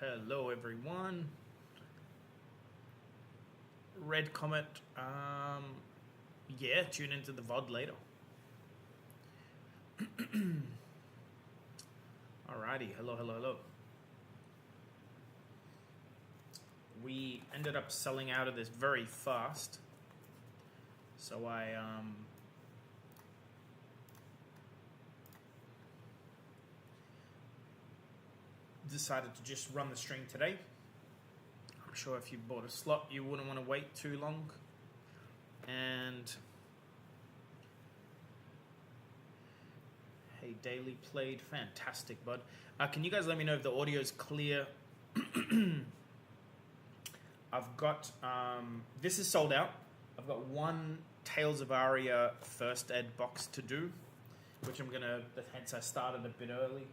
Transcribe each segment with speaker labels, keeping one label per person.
Speaker 1: Hello everyone. Red Comet. Yeah, tune into the VOD later. Alrighty, hello. We ended up selling out of this very fast. So I decided to just run the string today. I'm sure if you bought a slot, you wouldn't want to wait too long. And hey, daily played, fantastic, bud. Can you guys let me know if the audio is clear? I've got this is sold out. I've got one Tales of Aria first ed box to do, which I'm gonna. Hence, I started a bit early.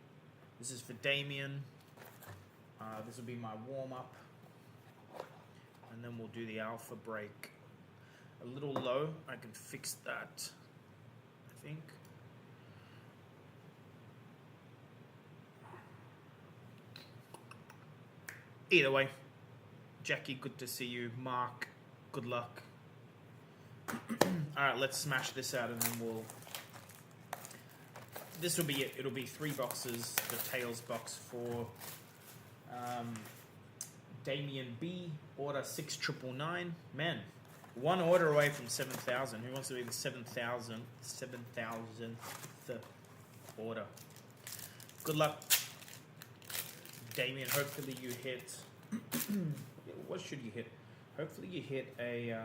Speaker 1: This is for Damien. This will be my warm-up. And then we'll do the alpha break. A little low. I can fix that, I think. Either way. Jackie, good to see you. Mark, good luck. Alright, let's smash this out and then we'll... This will be it. It'll be 3 boxes. The Tails box for Damien B. Order 6999. Man, one order away from 7,000. Who wants to be the 7,000th order? Good luck, Damien. Hopefully you hit... What should you hit? Hopefully you hit a... is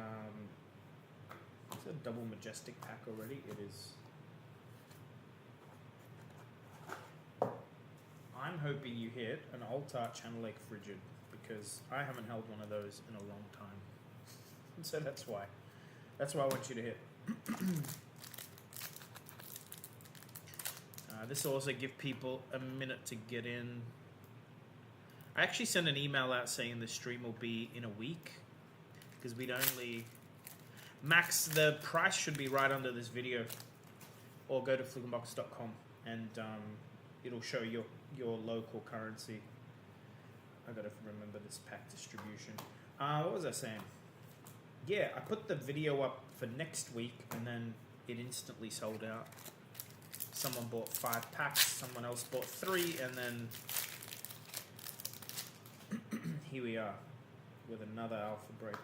Speaker 1: it a double majestic pack already? It is... I'm hoping you hit an Altar Channel Lake Frigid, because I haven't held one of those in a long time. So that's why. That's why I want you to hit. This will also give people a minute to get in. I actually sent an email out saying the stream will be in a week, because we'd only... Max, the price should be right under this video, or go to flickenbox.com and it'll show your local currency. I gotta remember this pack distribution. What was I saying? Yeah, I put the video up for next week and then it instantly sold out. Someone bought 5 packs, someone else bought 3, and then here we are with another alpha break.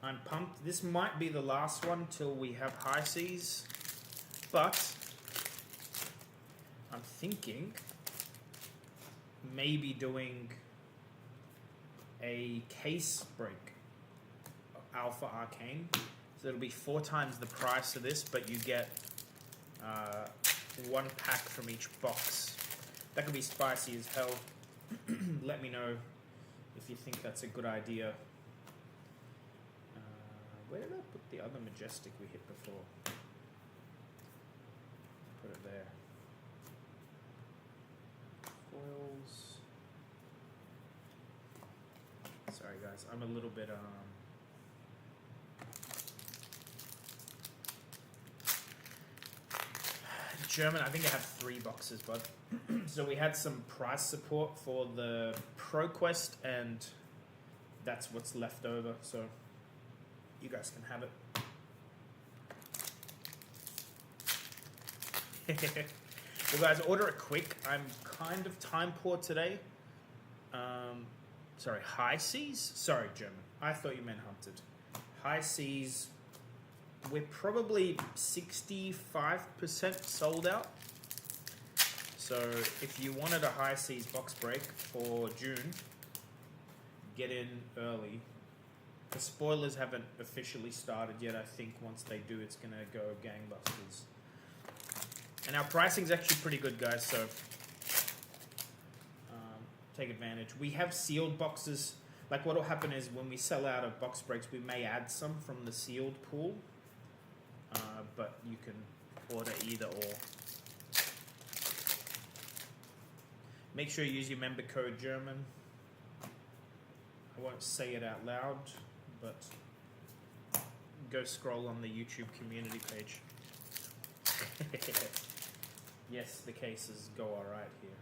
Speaker 1: I'm pumped. This might be the last one till we have high seas, but I'm thinking maybe doing a case break of Alpha Arcane. So it'll be 4 times the price of this, but you get 1 pack from each box. That could be spicy as hell. Let me know if you think that's a good idea. Where did I put the other majestic we hit before? Put it there. Foils. Sorry guys, I'm a little bit German. I think I have 3 boxes, bud. So we had some price support for the ProQuest, and that's what's left over. So you guys can have it. Well, guys, order it quick. I'm kind of time poor today. Sorry, high seas? Sorry, German. I thought you meant hunted. High seas. We're probably 65% sold out. So if you wanted a high seas box break for June, get in early. The spoilers haven't officially started yet. I think once they do, it's going to go gangbusters. And our pricing's actually pretty good, guys, so take advantage. We have sealed boxes. Like, what will happen is when we sell out of box breaks, we may add some from the sealed pool, but you can order either or. Make sure you use your member code German. I won't say it out loud, but go scroll on the YouTube community page. Yes, the cases go alright here.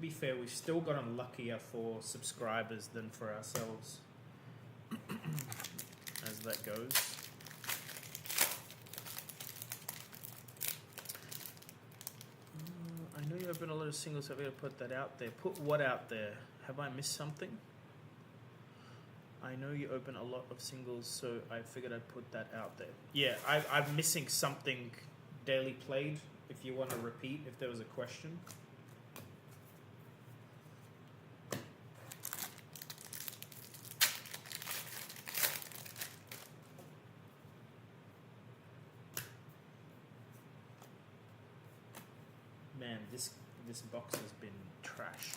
Speaker 1: be fair, we've still gotten luckier for subscribers than for ourselves. As that goes. I know you open a lot of singles, so I've got to put that out there. Put what out there? Have I missed something? I know you open a lot of singles, so I figured I'd put that out there. Yeah, I'm missing something daily played, if you want to repeat, if there was a question. Man, this box has been trash.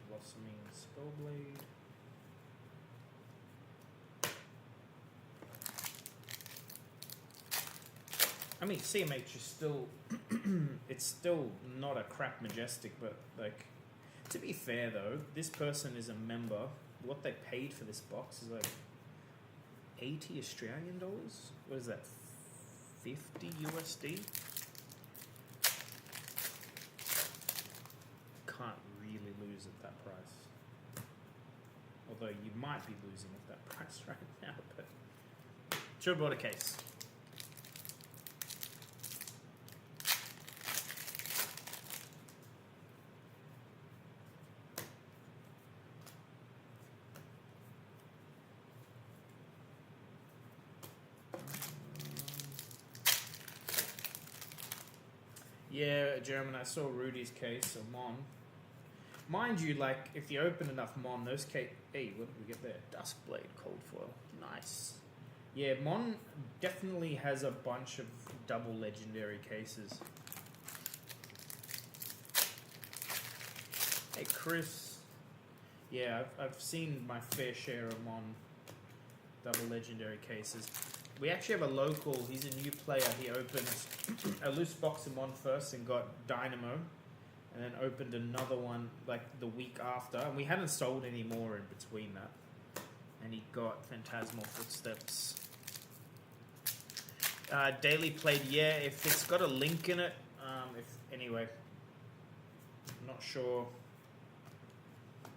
Speaker 1: Blossoming Spellblade. I mean, CMH is still, it's still not a crap majestic, but like, to be fair though, this person is a member. What they paid for this box is like 80 Australian dollars. What is that? 50 USD? Can't really lose at that price. Although you might be losing at that price right now, but should have bought a case. Yeah, German, I saw Rudy's case of Mon. Mind you, like, if you open enough Mon, those case... Hey, what did we get there? Duskblade Cold Foil. Nice. Yeah, Mon definitely has a bunch of double legendary cases. Hey, Chris. Yeah, I've seen my fair share of Mon double legendary cases. We actually have a local, he's a new player, he opened a loose box of Mon first and got Dynamo, and then opened another one like the week after, and we hadn't sold any more in between that, and he got Phantasmal Footsteps. Daily played, yeah, if it's got a link in it, anyway, I'm not sure,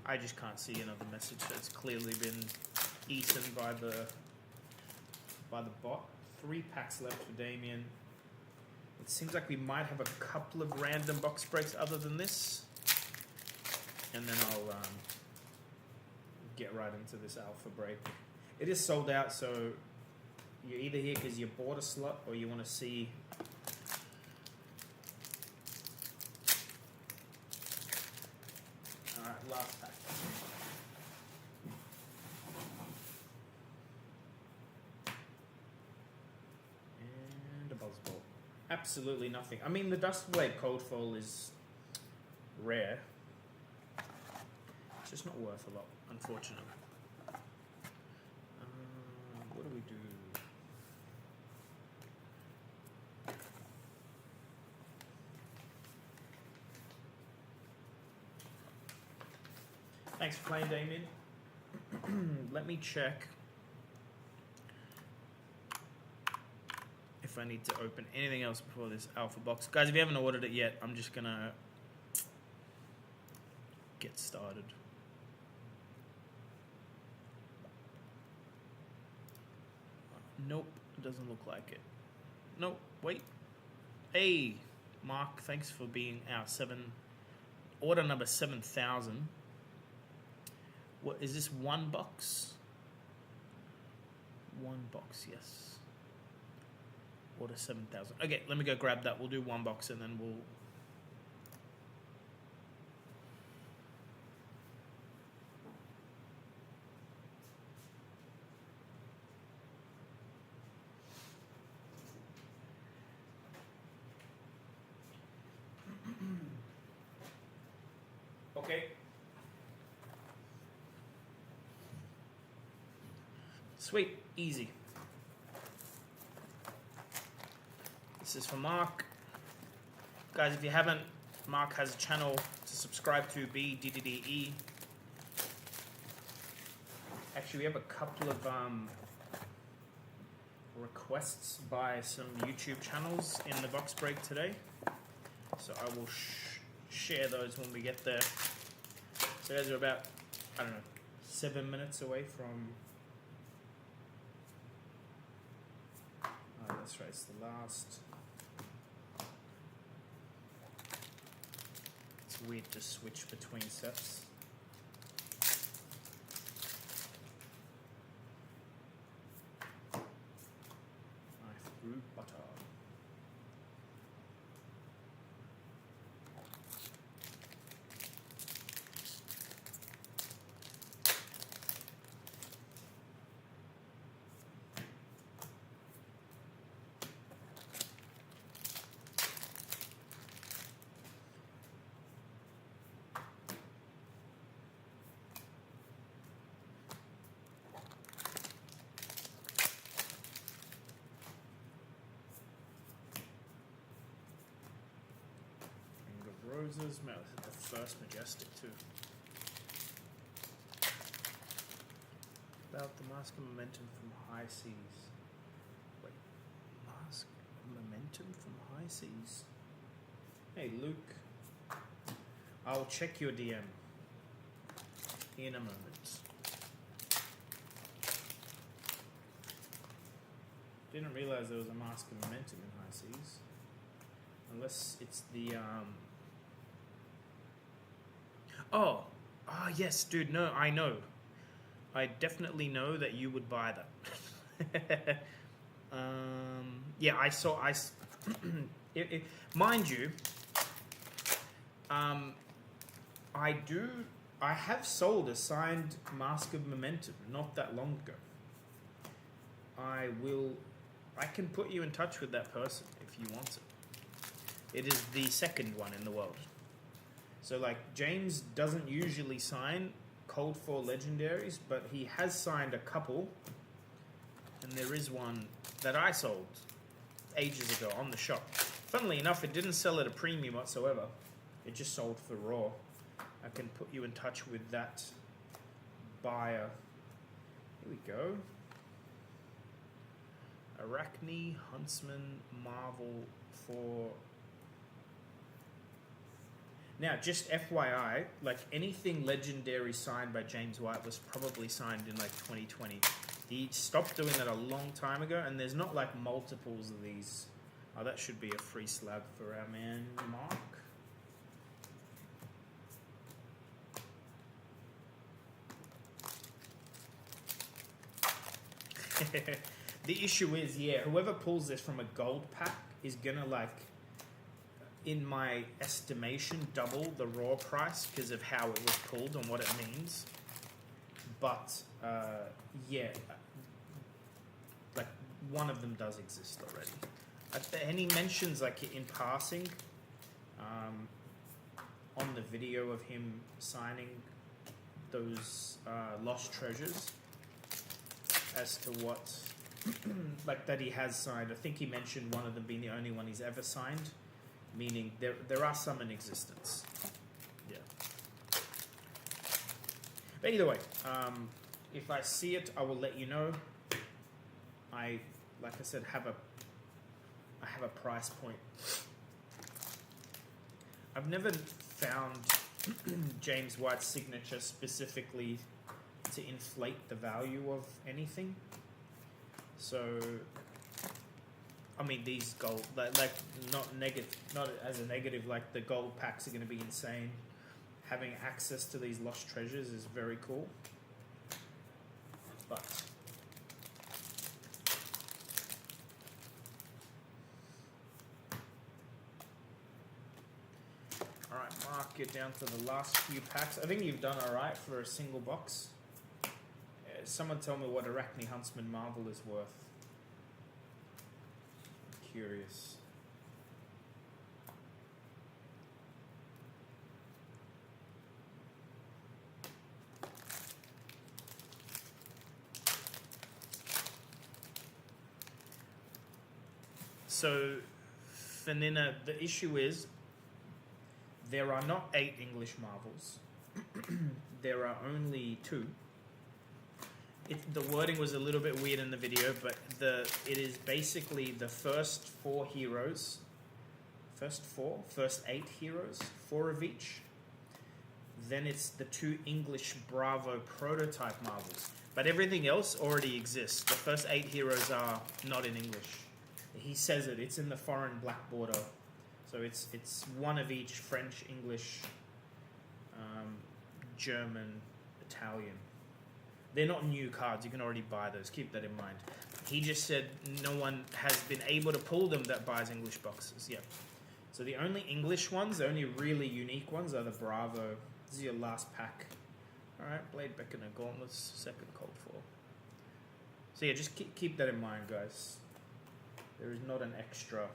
Speaker 1: I just can't see another message, so it's clearly been eaten by the bot. 3 packs left for Damien. It seems like we might have a couple of random box breaks other than this, and then I'll get right into this alpha break. It is sold out, so you're either here because you bought a slot or you want to see alright, last pack. Absolutely nothing. I mean, the Duskblade Cold Foil is rare. It's just not worth a lot, unfortunately. What do we do? Thanks for playing, Damien. Let me check if I need to open anything else before this alpha box. Guys, if you haven't ordered it yet, I'm just gonna get started. Nope, doesn't look like it. Nope, wait. Hey, Mark, thanks for being our order number 7,000. What is this, one box? One box, yes. Order 7,000. Okay, let me go grab that. We'll do one box and then we'll... Okay. Sweet, easy. This is for Mark. Guys, if you haven't, Mark has a channel to subscribe to, BDDDE. Actually, we have a couple of requests by some YouTube channels in the box break today. So I will share those when we get there. So those are about, I don't know, 7 minutes away from... Oh, that's right, it's the last... It's weird to switch between sets. Fruit butter. Roses, man, the first majestic too. About the Mask of Momentum from High Seas. Wait, Mask of Momentum from High Seas? Hey Luke, I'll check your DM in a moment. Didn't realize there was a Mask of Momentum in High Seas. Unless it's the Oh, yes, dude. No, I know. I definitely know that you would buy that. Yeah, I saw. Mind you, I have sold a signed Mask of Momentum not that long ago. I can put you in touch with that person if you want it. It is the second one in the world. So, like, James doesn't usually sign Cold 4 legendaries, but he has signed a couple. And there is one that I sold ages ago on the shop. Funnily enough, it didn't sell at a premium whatsoever. It just sold for raw. I can put you in touch with that buyer. Here we go. Arachne, Huntsman, Marvel for... Now, just FYI, like anything legendary signed by James White was probably signed in like 2020. He stopped doing that a long time ago, and there's not like multiples of these. Oh, that should be a free slab for our man, Mark. The issue is, yeah, whoever pulls this from a gold pack is gonna like... in my estimation, double the raw price because of how it was pulled and what it means. But, yeah, like, one of them does exist already. And he mentions, like, in passing, on the video of him signing those lost treasures as to what, like, that he has signed. I think he mentioned one of them being the only one he's ever signed. Meaning there are some in existence. Yeah. But either way, if I see it, I will let you know. Like I said, I have a price point. I've never found James White's signature specifically to inflate the value of anything. So... I mean, these gold, like not as a negative, like the gold packs are going to be insane. Having access to these lost treasures is very cool. But all right, Mark, get down to the last few packs. I think you've done all right for a single box. Someone tell me what Arachne Huntsman Marvel is worth. Curious. So, Fanina, the issue is there are not 8 English Marvels. There are only 2. the wording was a little bit weird in the video, but it is basically the first 4 heroes, first 8 heroes, 4 of each. Then it's the 2 English Bravo prototype marbles, but everything else already exists. The first 8 heroes are not in English. He says it's in the foreign black border, so it's 1 of each: French, English, German, Italian. They're not new cards. You can already buy those. Keep that in mind. He just said no one has been able to pull them that buys English boxes. Yeah. So the only English ones, the only really unique ones, are the Bravo. This is your last pack. All right, Blade Beckoner Gauntlets, second Cold 4. So yeah, just keep that in mind, guys. There is not an extra.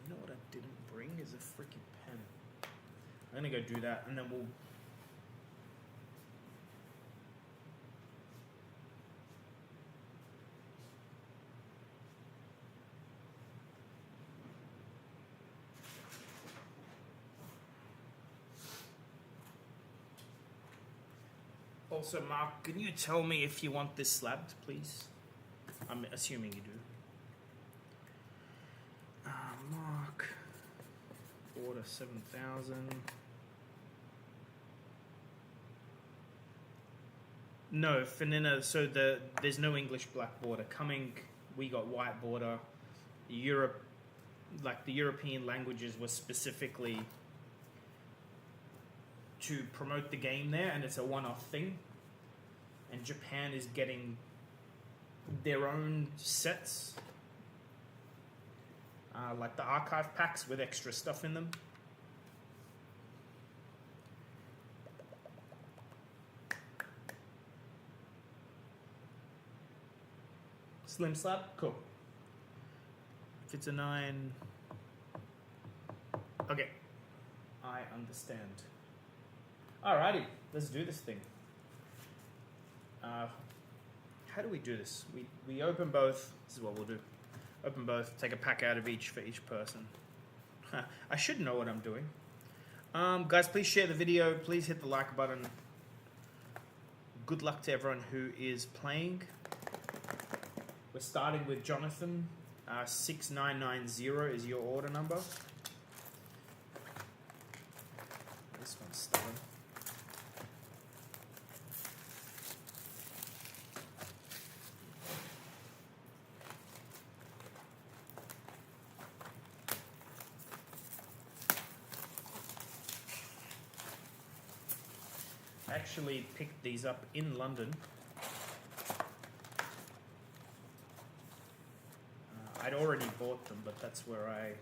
Speaker 1: You know what I didn't bring is a freaking pen. I'm gonna go do that, and then we'll. Also, Mark, can you tell me if you want this slabbed, please? I'm assuming you do. Mark, order 7,000. No, Fanina. So there's no English black border coming. We got white border. Europe, like the European languages, were specifically to promote the game there, and it's a one-off thing. And Japan is getting their own sets, like the archive packs with extra stuff in them. Slim slab, cool. If it's a 9, okay, I understand. Alrighty, let's do this thing. How do we do this? We open both. This is what we'll do. Open both. Take a pack out of each for each person. I should know what I'm doing. Guys, please share the video. Please hit the like button. Good luck to everyone who is playing. We're starting with Jonathan. 6990 is your order number. This one's stubborn. I actually picked these up in London. I'd already bought them, but that's where I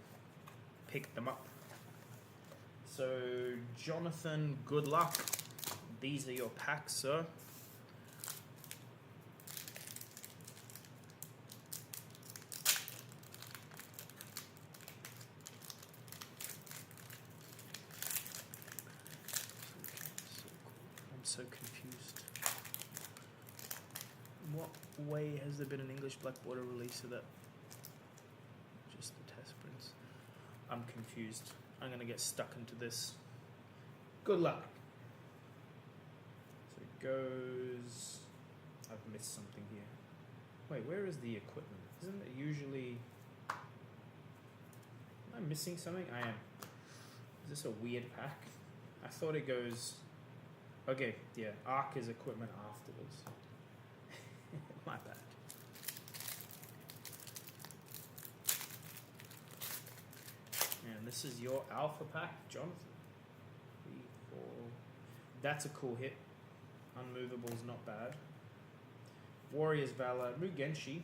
Speaker 1: picked them up. So, Jonathan, good luck. These are your packs, sir. So confused. What way has there been an English black border release of that? Just the test prints. I'm confused. I'm gonna get stuck into this. Good luck. So it goes. I've missed something here. Wait, where is the equipment? Isn't it usually? Am I missing something? I am. Is this a weird pack? I thought it goes. Okay, yeah, ARC is equipment afterwards. My bad. And this is your alpha pack, Jonathan. 3, 4. That's a cool hit. Unmovable is not bad. Warrior's Valor, Mugenshi.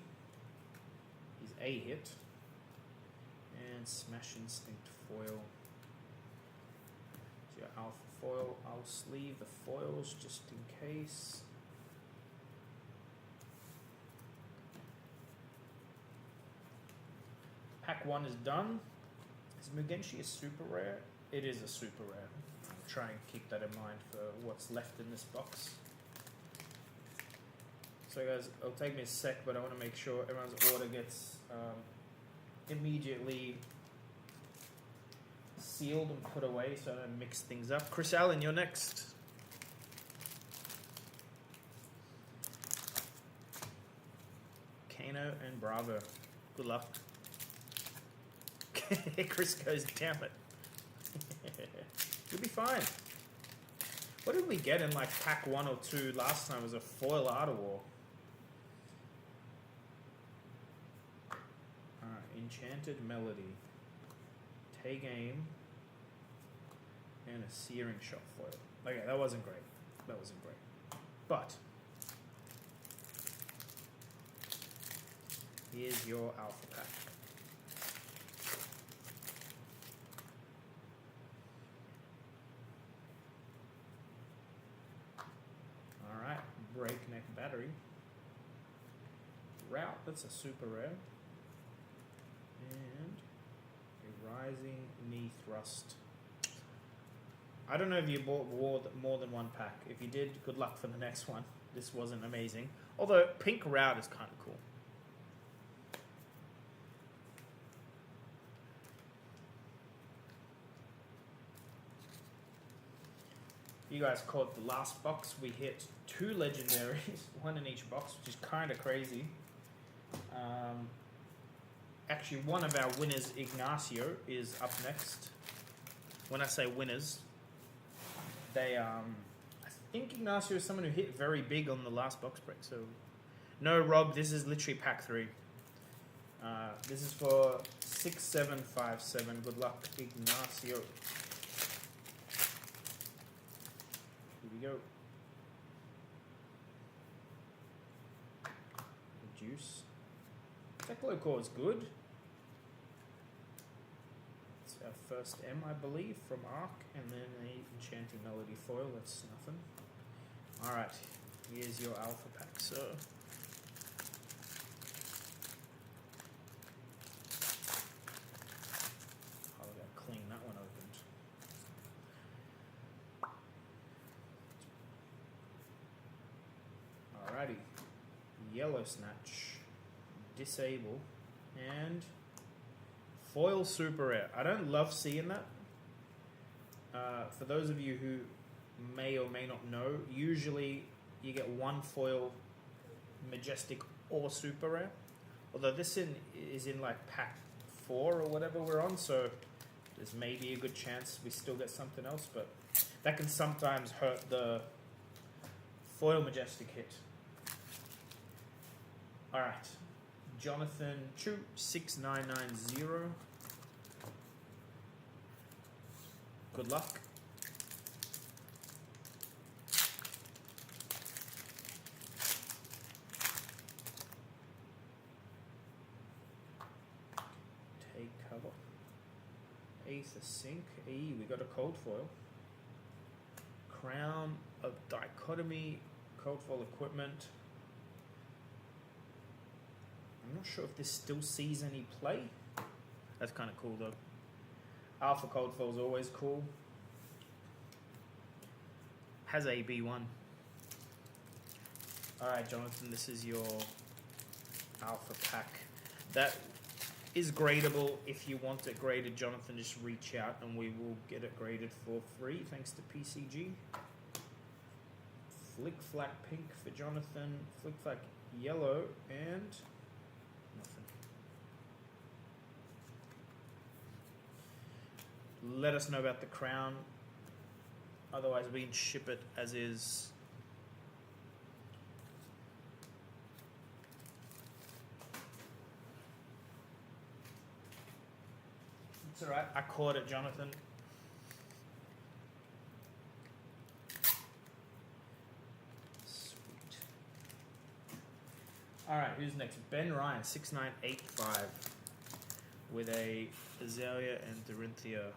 Speaker 1: He's a hit. And Smash Instinct foil. Your alpha foil. I'll sleeve the foils just in case. Pack 1 is done. Is Mugenshi a super rare? It is a super rare. I'll try and keep that in mind for what's left in this box. So guys, it'll take me a sec, but I want to make sure everyone's order gets immediately sealed and put away so I don't mix things up. Chris Allen, you're next. Volcano and Bravo. Good luck. Chris goes, damn it. You'll be fine. What did we get in like pack 1 or 2 last time? It was a foil Art of War. Enchanted Melody. Take Aim. And a Searing Shot foil. Okay, that wasn't great. That wasn't great. But here's your alpha pack. Alright, Breakneck Battery. Route, that's a super rare. And a Rising Knee Thrust. I don't know if you bought more than one pack. If you did, good luck for the next one. This wasn't amazing. Although, Pink Route is kind of cool. You guys caught the last box. We hit 2 legendaries, 1 in each box, which is kind of crazy. Actually, one of our winners, Ignacio, is up next. When I say winners, they, I think Ignacio is someone who hit very big on the last box break. So, no, Rob, this is literally pack 3. This is for 6757. Good luck, Ignacio. Here we go. Juice. Teklo Core is good. It's our first M, I believe, from ARC, and then a Enchanting Melody foil. That's nothing. Alright, here's your alpha pack, so. Oh, we gotta clean that one opened. Alrighty. Yellow Snatch. Disable. And foil super rare. I don't love seeing that. For those of you who may or may not know, usually you get 1 foil majestic or super rare. Although this is in like pack 4 or whatever we're on, so there's maybe a good chance we still get something else, but that can sometimes hurt the foil majestic hit. Alright. Jonathan Chu 6990. Good luck. Take cover. Ace of Sync. We got a cold foil. Crown of Dichotomy. Cold foil equipment. I'm not sure if this still sees any play. That's kind of cool though. Alpha Cold Foil is always cool. Has a B1. Alright, Jonathan, this is your alpha pack. That is gradable. If you want it graded, Jonathan, just reach out and we will get it graded for free, thanks to PCG. Flick Flack Pink for Jonathan. Flick Flack Yellow and nothing. Let us know about the crown. Otherwise, we can ship it as is. It's alright. I caught it, Jonathan. Sweet. Alright, who's next? Ben Ryan, 6985. With a Azalea and Dorinthia.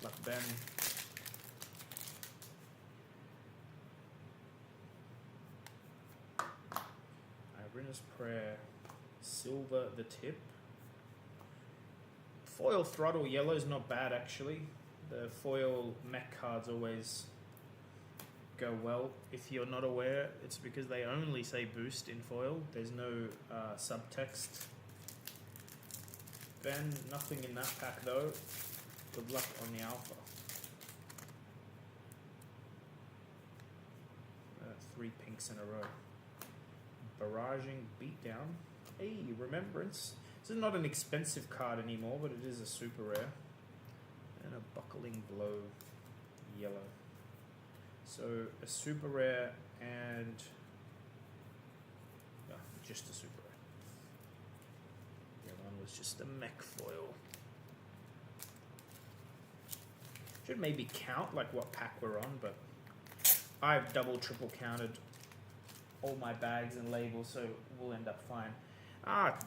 Speaker 1: Luck, Ben. Irina's Prayer. Silver the tip. Foil Throttle Yellow is not bad actually. The foil mech cards always go well. If you're not aware, it's because they only say boost in foil. There's no subtext. Ben, nothing in that pack though. Good luck on the alpha. 3 3 pinks in a row. Barraging Beatdown. Hey, Remembrance. This is not an expensive card anymore, but it is a super rare. And a Buckling Blow yellow. So a super rare and just a super rare. The other one was just a mech foil. Should maybe count like what pack we're on, but I've double, triple counted all my bags and labels, so we'll end up fine.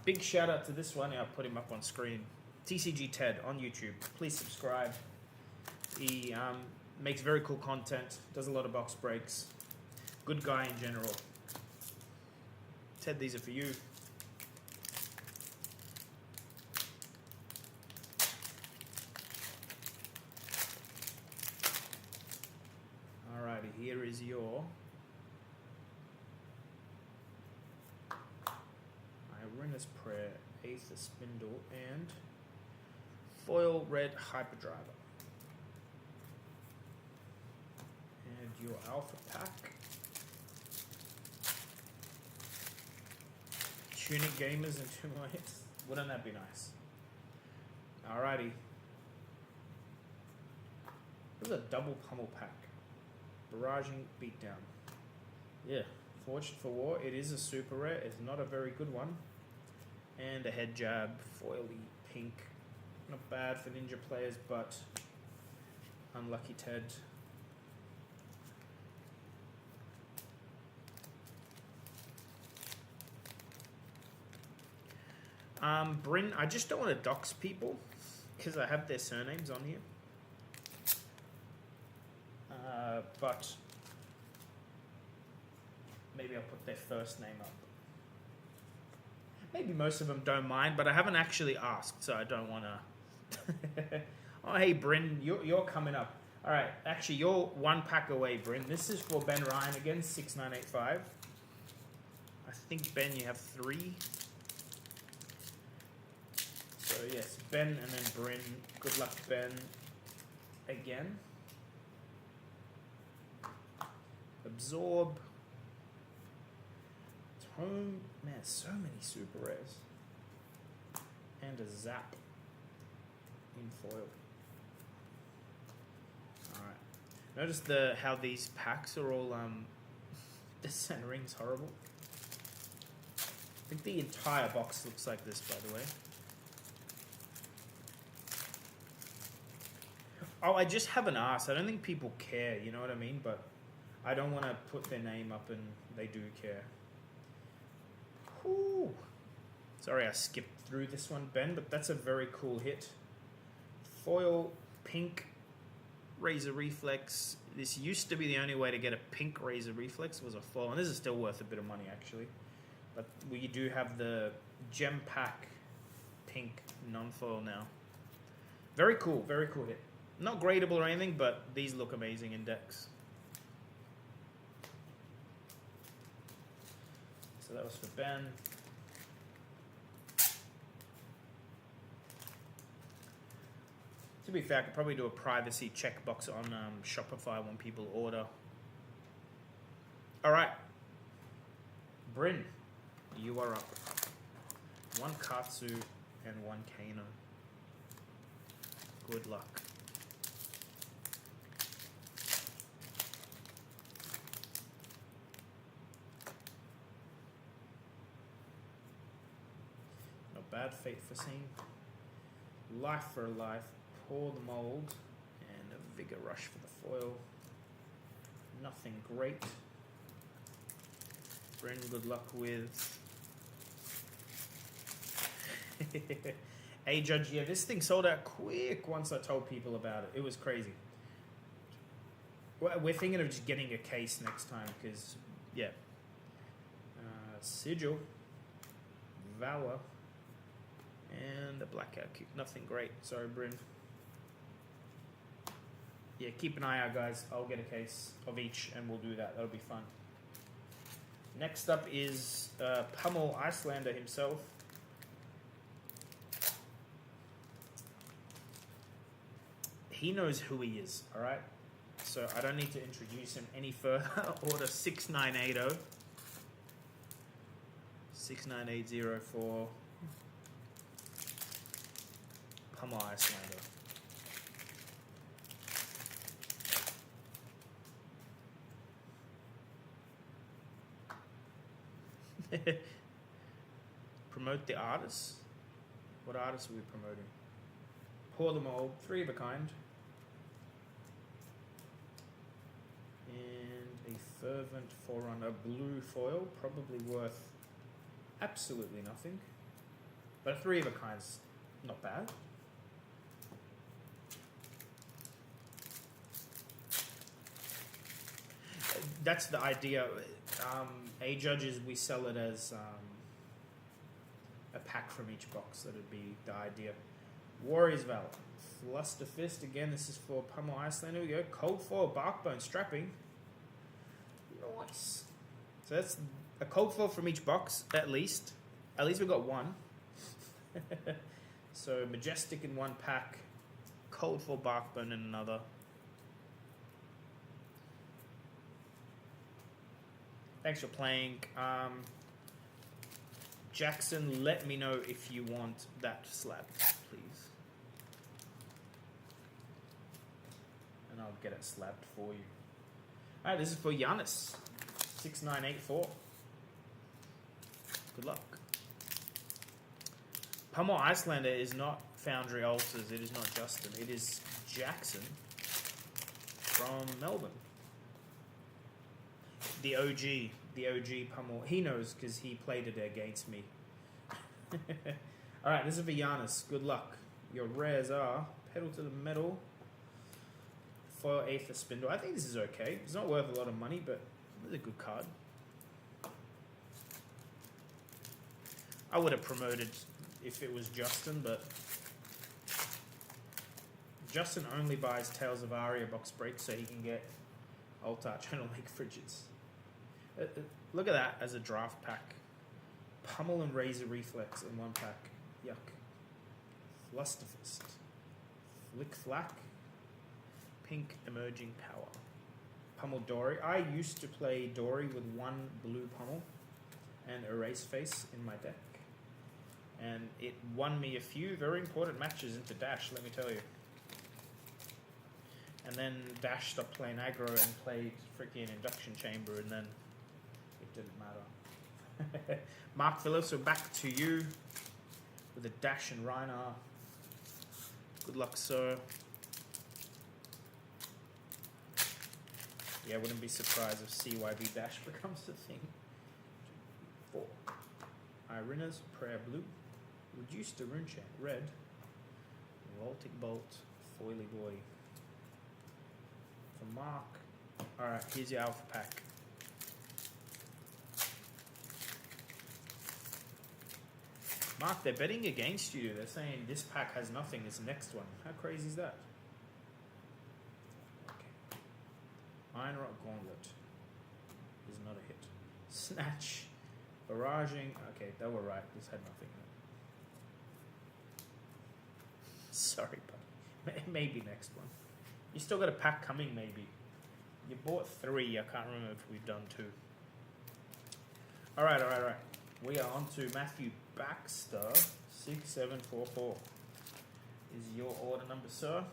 Speaker 1: Big shout out to this one. I'll put him up on screen. TCG Ted on YouTube. Please subscribe. He makes very cool content, does a lot of box breaks. Good guy in general. Ted, these are for you. Alrighty, here is your Irena's Prayer, Aether Spindle, and Foil Red Hyperdriver. And your Alpha Pack. Tunic Gamers and 2 more hits. Wouldn't that be nice? Alrighty. This is a double pummel pack. Barraging Beatdown. Yeah. Forged for War. It is a super rare. It's not a very good one. And a Head Jab. Foily pink. Not bad for Ninja players, but unlucky Ted. Bryn, I just don't want to dox people because I have their surnames on here. But maybe I'll put their first name up. Maybe most of them don't mind, but I haven't actually asked, so I don't want to. Oh, hey, Bryn, you're coming up. All right, actually, you're 1 pack away, Bryn. This is for Ben Ryan again, 6985. I think, Ben, you have 3. So, yes, Ben and then Bryn. Good luck, Ben. Again. Absorb. Tome. Man, so many super rares. And a Zap in foil. Alright. Notice how these packs are all the centering's horrible. I think the entire box looks like this, by the way. Oh, I just haven't asked. I don't think people care, you know what I mean? But I don't want to put their name up and they do care. Whew. Sorry I skipped through this one, Ben, but that's a very cool hit. Foil, pink, Razor Reflex. This used to be the only way to get a pink Razor Reflex was a foil, and this is still worth a bit of money, actually. But we do have the Gem Pack pink non-foil now. Very cool hit. Not gradable or anything, but these look amazing in decks. So that was for Ben. To be fair, I could probably do a privacy checkbox on Shopify when people order. All right. Bryn, you are up. 1 Katsu and 1 Kano. Good luck. Not bad. Fate Foreseen. Life for a Life. Pour the Mold. And a Vigor Rush for the foil. Nothing great. Bryn, good luck with... Hey, Judge, yeah, this thing sold out quick once I told people about it. It was crazy. We're thinking of just getting a case next time because, yeah. Sigil. Valor. And the Blackout Kick. Nothing great. Sorry, Bryn. Yeah, keep an eye out, guys. I'll get a case of each and we'll do that. That'll be fun. Next up is Pummel Icelander himself. He knows who he is, alright? So so I don't need to introduce him any further. Order 6980. 69880 for Pummel Icelander. Promote the artists. What artists are we promoting? Pour them all, 3 of a kind. And a Fervent Forerunner blue foil, probably worth absolutely nothing. But a 3 of a kind's not bad. That's the idea. A-Judges, we sell it as a pack from each box. That'd be the idea. Warriors Valor. Flusterfist. Again, this is for Pummel Icelander. Here we go. Cold foil, Barkbone, Strapping. Nice. So that's a cold foil from each box, at least. At least we've got one. So Majestic in one pack. Cold foil, Barkbone in another. Thanks for playing. Jackson, let me know if you want that slab, please. And I'll get it slabbed for you. Alright, this is for Giannis. 6984. Good luck. Pummel Icelander is not Foundry Altars. It is not Justin. It is Jackson from Melbourne. The OG Pummel. He knows because he played it against me. Alright, this is for Giannis. Good luck. Your rares are Pedal to the Metal, Foil Aether Spindle. I think this is okay. It's not worth a lot of money, but it's a good card. I would have promoted if it was Justin, but Justin only buys Tales of Aria box breaks so he can get Altar Channel Lake Fridges. Look at that as a draft pack. Pummel and Razor Reflex in one pack. Yuck. Flusterfist. Flick Flack. Pink Emerging Power. Pummel Dory. I used to play Dory with one blue Pummel and Erase Face in my deck. And it won me a few very important matches into Dash, let me tell you. And then Dash stopped playing aggro and played freaking Induction Chamber, and then it didn't matter. Mark Phillips, we're back to you with a Dash and Rhinar. Good luck, sir. Yeah, I wouldn't be surprised if CYB Dash becomes the thing. 4. Irina's Prayer Blue. Reduce the Rune Chant Red. Voltic Bolt. Foily Boy. For Mark. Alright, here's your alpha pack. Mark, they're betting against you. They're saying this pack has nothing. It's the next one. How crazy is that? Okay. Iron Rock Gauntlet is not a hit. Snatch. Barraging. Okay, they were right. This had nothing in it. Sorry, buddy. Maybe next one. You still got a pack coming, maybe. You bought 3. I can't remember if we've done 2. Alright. We are on to Matthew Baxter. 6744 is your order number, sir.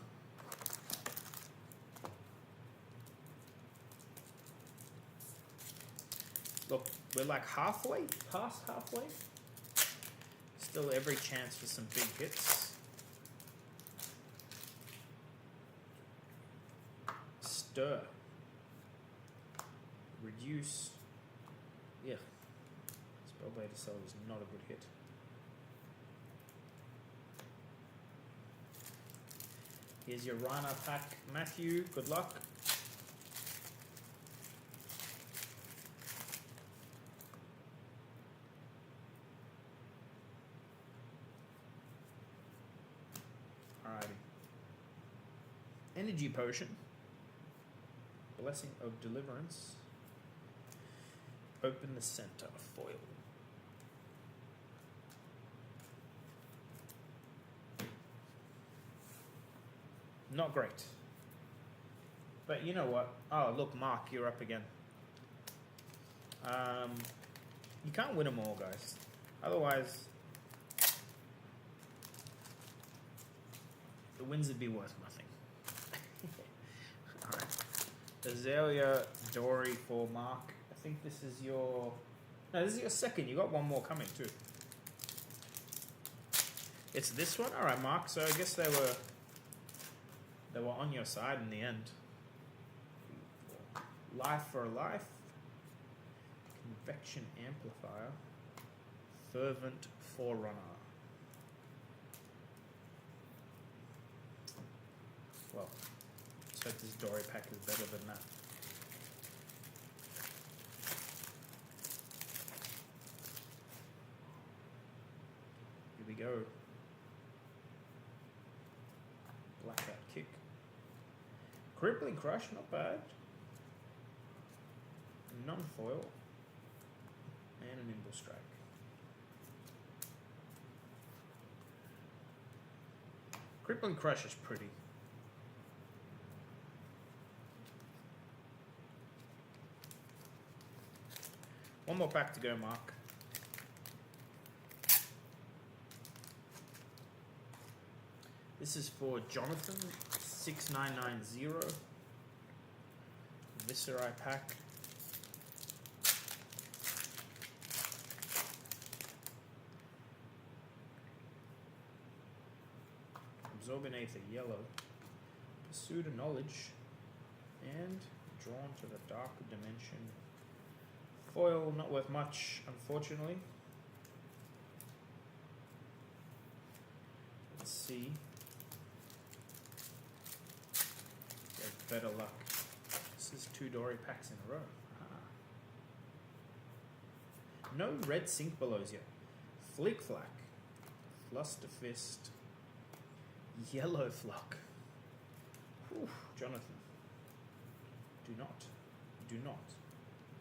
Speaker 1: Look, we're like halfway, past halfway. Still every chance for some big hits. Stir. Reduce. Yeah. Spellblade Cell is not a good hit. Here's your Rhino pack, Matthew. Good luck. Alrighty. Energy Potion. Blessing of Deliverance. Open the center. Foil. Not great. But you know what? Oh, look, Mark, you're up again. You can't win them all, guys. Otherwise, the wins would be worth nothing. Alright. Azalea Dory for Mark. I think this is your... No, this is your second. You got one more coming, too. It's this one? Alright, Mark. So I guess they were on your side in the end. Life for a Life. Convection Amplifier. Fervent Forerunner. Well, let's hope this Dory pack is better than that. Here we go. Blackout Kick. Crippling Crush, not bad. Non-foil. And a Nimble Strike. Crippling Crush is pretty. One more pack to go, Mark. This is for Jonathan, 6990. Visceri pack. Absorbing Aether yellow. Pursuit of Knowledge. And Drawn to the Dark Dimension. Foil, not worth much, unfortunately. Let's see. Get better luck. This is 2 Dory packs in a row. No red sink belows yet. Flick Flack. Fluster Fist. Yellow Flock. Whew, Jonathan. Do not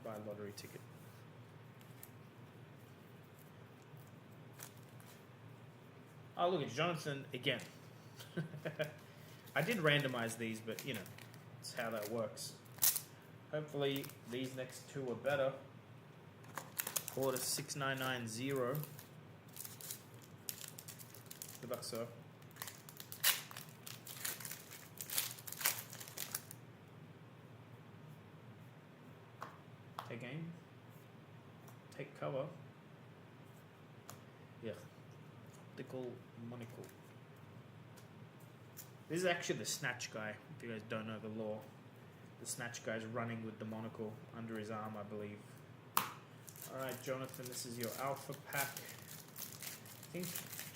Speaker 1: buy a lottery ticket. Oh, look, it's Jonathan again. I did randomize these, but you know, it's how that works. Hopefully, these next 2 are better. Order 6990. Good luck, sir. Take aim. Take cover. Yeah. Optical monocle. This is actually the Snatch guy, if you guys don't know the lore. The Snatch guy's running with the monocle under his arm, I believe. Alright, Jonathan, this is your alpha pack. I think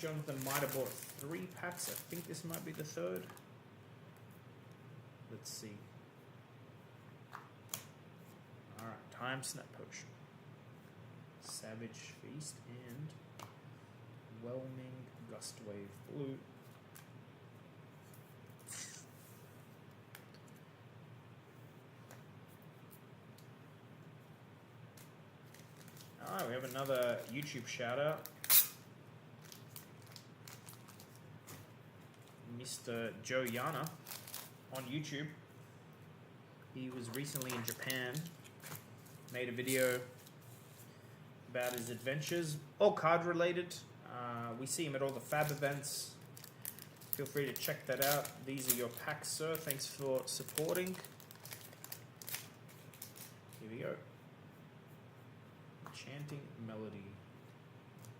Speaker 1: Jonathan might have bought 3 packs. I think this might be the 3rd. Let's see. Alright, Time Snap Potion. Savage Feast and Whelming Gust Wave Blue. Alright, we have another YouTube shout out. Mr. Joe Yana on YouTube. He was recently in Japan. Made a video about his adventures, all card related. We see him at all the Fab events. Feel free to check that out. These are your packs, sir. Thanks for supporting. Here we go. Enchanting Melody.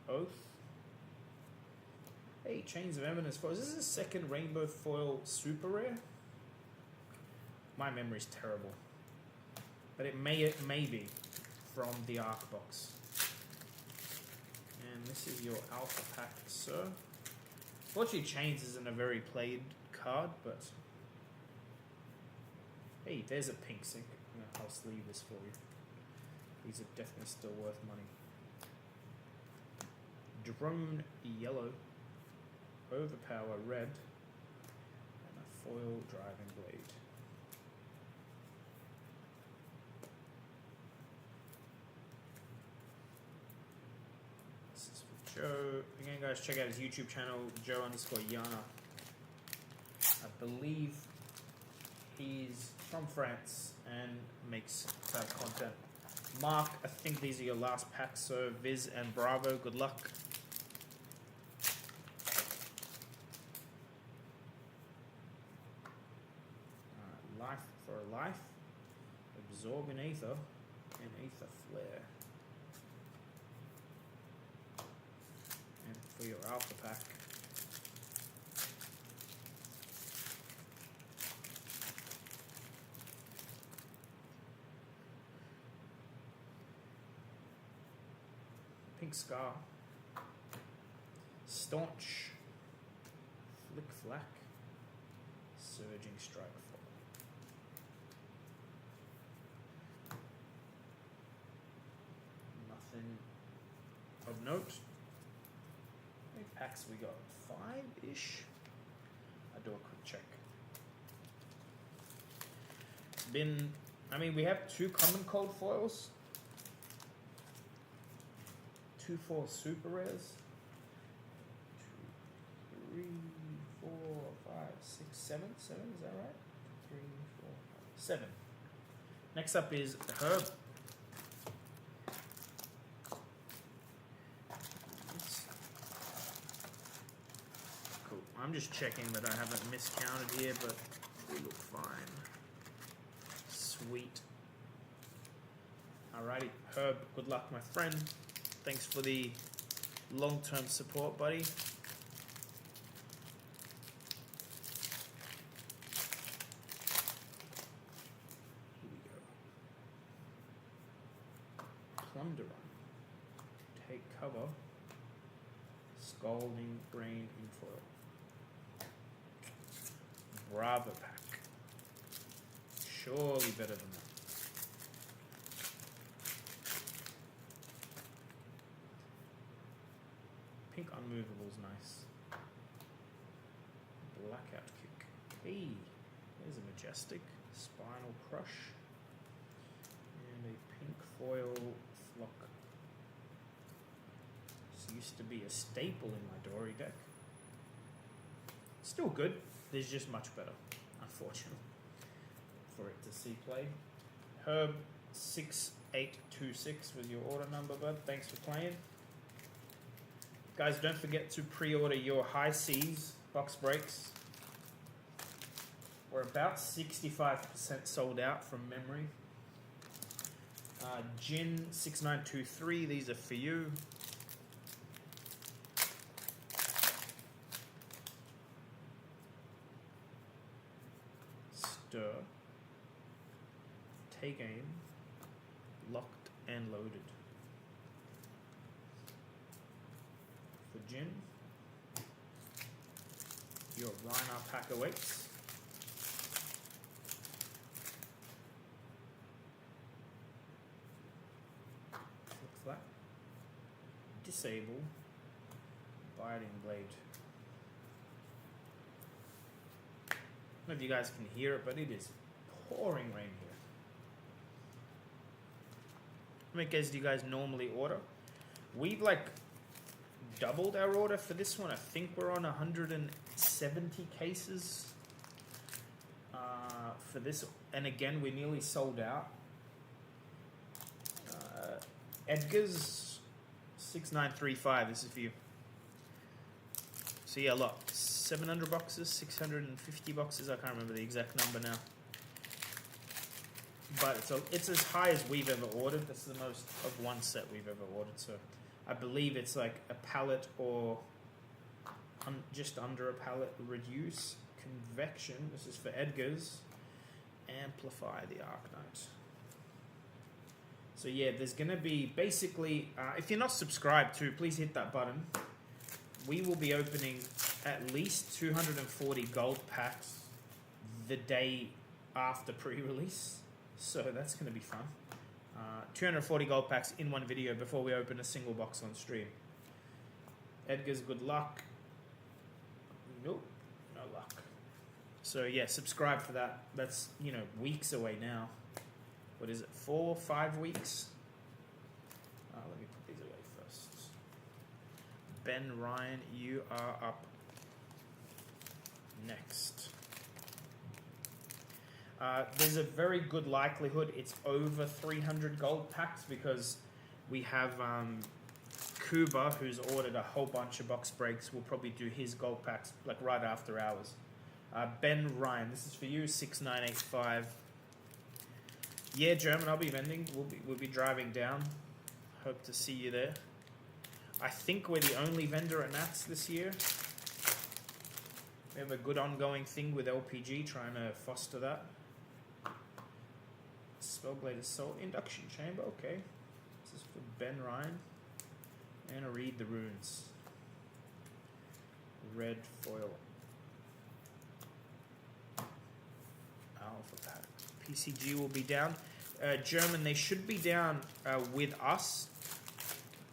Speaker 1: Oath. Hey, Chains of Eminence foils. This is the second Rainbow Foil super rare. My memory's terrible. But it may be from the ARC box. And this is your alpha pack, sir. Fortunately, Chains isn't a very played card, but hey, there's a pink sink. I'll sleeve this for you. These are definitely still worth money. Drone yellow, Overpower red, and a foil driving blade. Joe, again guys, check out his YouTube channel, Joe_Yana. I believe he's from France and makes that content. Mark, I think these are your last packs, so Viz and Bravo, good luck. Life for a life. Absorbing Ether and Ether Flare. And for your Alpha pack. Pink Scar, Staunch, Flick Flack, Surging Strike Fall. Nothing of note. How many packs we got? 5-ish? I'll do a quick check. We have 2 common cold foils. 2 4 super rares. 2, 3, 4, 5, 6, 7. 7, is that right? 3, 4, 5, 7. Next up is Herb. Cool. I'm just checking that I haven't miscounted here, but we look fine. Sweet. Alrighty, Herb, good luck, my friend. Thanks for the long-term support, buddy. Here we go. Plunderer. Take cover. Scalding Brain Infoil. Bravo pack. Surely better than that. Pink Unmovable is nice. Blackout Kick. Hey, there's a Majestic. Spinal Crush. And a pink foil Flock. This used to be a staple in my Dory deck. Still good. There's just much better, unfortunately, for it to see play. Herb 6826 was your order number, bud. Thanks for playing. Guys, don't forget to pre-order your High Seas box breaks. We're about 65% sold out from memory. Jin 6923, these are for you. Stir. Take aim. Locked and loaded. For Jin, your Rhino pack awaits. Flip flat. Disable. Biting Blade. I don't know if you guys can hear it, but it is pouring rain here. How many cases do you guys normally order? We've doubled our order for this one. I think we're on 170 cases for this, and again we're nearly sold out. Edgar's 6935, this is for you. So yeah, a lot. 700 boxes, 650 boxes, I can't remember the exact number now. But it's as high as we've ever ordered. That's the most of one set we've ever ordered, so I believe it's like a pallet or just under a pallet. Reduce Convection. This is for Edgar's. Amplify the Arknight. So yeah, there's going to be basically, if you're not subscribed to, please hit that button. We will be opening at least 240 gold packs the day after pre-release. So that's going to be fun. 240 gold packs in one video before we open a single box on stream. Edgar's good luck. Nope, no luck. So yeah, subscribe for that. That's, weeks away now. What is it, 4 or 5 weeks? Let me put these away first. Ben Ryan, you are up next. There's a very good likelihood it's over 300 gold packs because we have Kuba, who's ordered a whole bunch of box breaks, will probably do his gold packs like right after ours. Ben Ryan, this is for you, 6985. Yeah, German, I'll be vending. We'll be driving down. Hope to see you there. I think we're the only vendor at Nats this year. We have a good ongoing thing with LPG, trying to foster that. Spellblade Assault Induction Chamber, okay. This is for Ben Ryan. I'm gonna read the runes. Red foil. Alpha pack. PCG will be down. German, they should be down with us,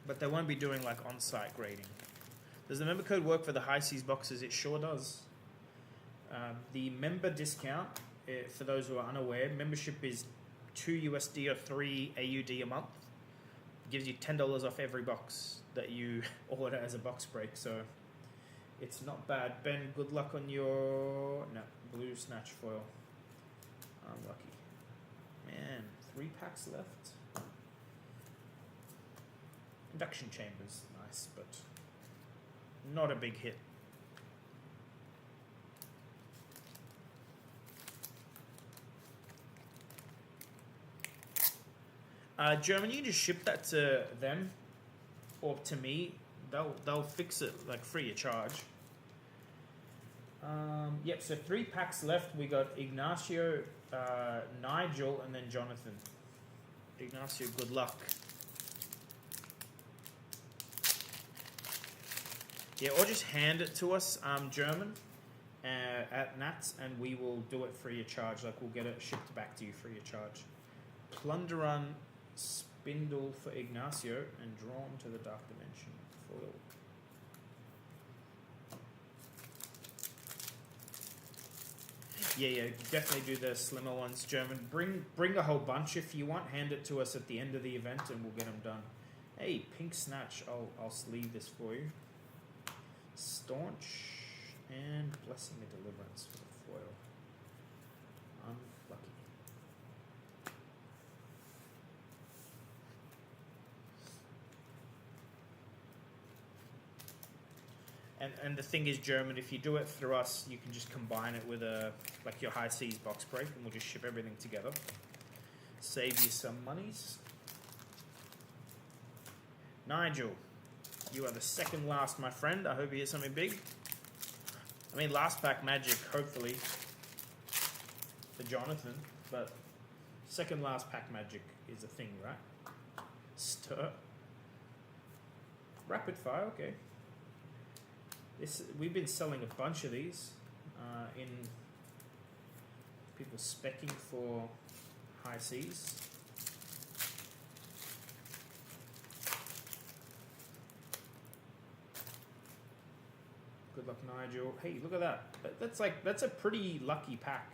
Speaker 1: but they won't be doing like on-site grading. Does the member code work for the high seas boxes? It sure does. The member discount, for those who are unaware, membership is $2 USD or 3 AUD a month. It gives you $10 off every box that you order as a box break, so it's not bad. Ben, good luck on your blue snatch foil. Unlucky. Man, 3 packs left. Induction chambers, nice, but not a big hit. German, you can just ship that to them or to me. They'll fix it like free of charge. Yep, so 3 packs left. We got Ignacio, Nigel, and then Jonathan. Ignacio, good luck. Yeah, or just hand it to us, German, at Nats, and we will do it free of charge. Like, we'll get it shipped back to you free of charge. Plunderun Spindle for Ignacio, and Drawn to the Dark Dimension foil. Yeah, definitely do the slimmer ones, German. Bring a whole bunch if you want. Hand it to us at the end of the event, and we'll get them done. Hey, Pink Snatch, I'll sleeve this for you. Staunch and Blessing of Deliverance for the foil. Unlucky. And the thing is, German, if you do it through us, you can just combine it with like your high seas box break, and we'll just ship everything together. Save you some monies. Nigel, you are the second last, my friend. I hope you get something big. I mean, last pack magic, hopefully, for Jonathan, but second last pack magic is a thing, right? Stir. Rapid fire, okay. We've been selling a bunch of these in people specking for high seas. Good luck, Nigel. Hey, look at that. That's a pretty lucky pack.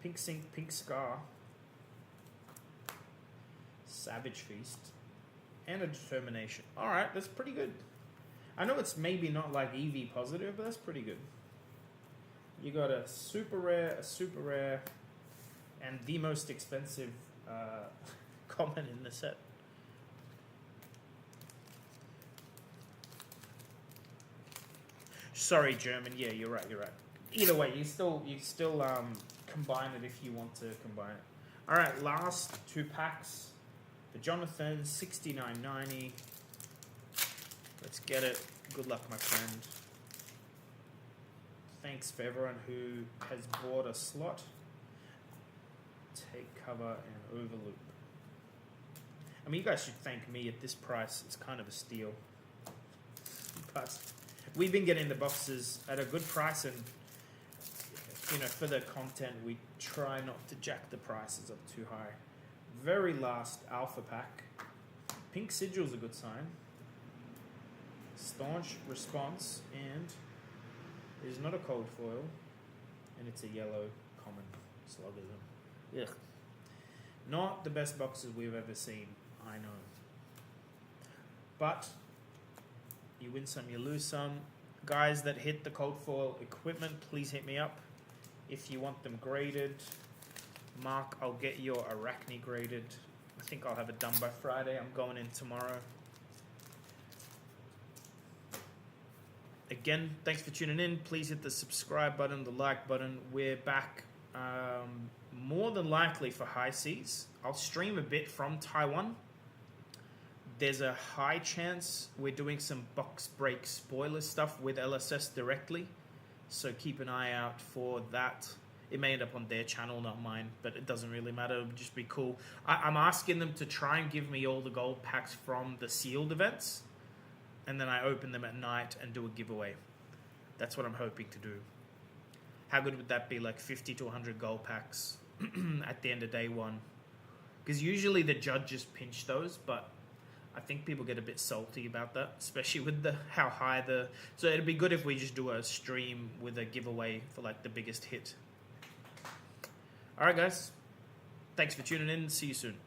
Speaker 1: Pink Sink, Pink Scar, Savage Feast, and a Determination. Alright, that's pretty good. I know it's maybe not like EV positive, but that's pretty good. You got a super rare, and the most expensive common in the set. Sorry, German. Yeah, you're right. Either way, you still combine it if you want to combine it. Alright, last 2 packs. For Jonathan, $69.90. Let's get it. Good luck, my friend. Thanks for everyone who has bought a slot. Take cover and overloop. I mean, you guys should thank me at this price. It's kind of a steal. But we've been getting the boxes at a good price, and for the content, we try not to jack the prices up too high. Very last alpha pack. Pink Sigil's a good sign. Staunch Response, and there's not a cold foil, and it's a yellow common Sluggism. Ugh. Not the best boxes we've ever seen, I know. But you win some, you lose some. guys that hit the cold foil equipment, please hit me up if you want them graded. Mark, I'll get your Arachne graded. I think I'll have it done by Friday. I'm going in tomorrow. Again, thanks for tuning in. Please hit the subscribe button, the like button. We're back more than likely for high seas. I'll stream a bit from Taiwan. There's a high chance we're doing some box break spoiler stuff with LSS directly. So keep an eye out for that. It may end up on their channel, not mine, but it doesn't really matter. It would just be cool. I'm asking them to try and give me all the gold packs from the sealed events, and then I open them at night and do a giveaway. That's what I'm hoping to do. How good would that be? Like 50 to 100 gold packs at the end of day one. Because usually the judges pinch those, but I think people get a bit salty about that, especially with how high the... So it'd be good if we just do a stream with a giveaway for like the biggest hit. All right, guys. Thanks for tuning in. See you soon.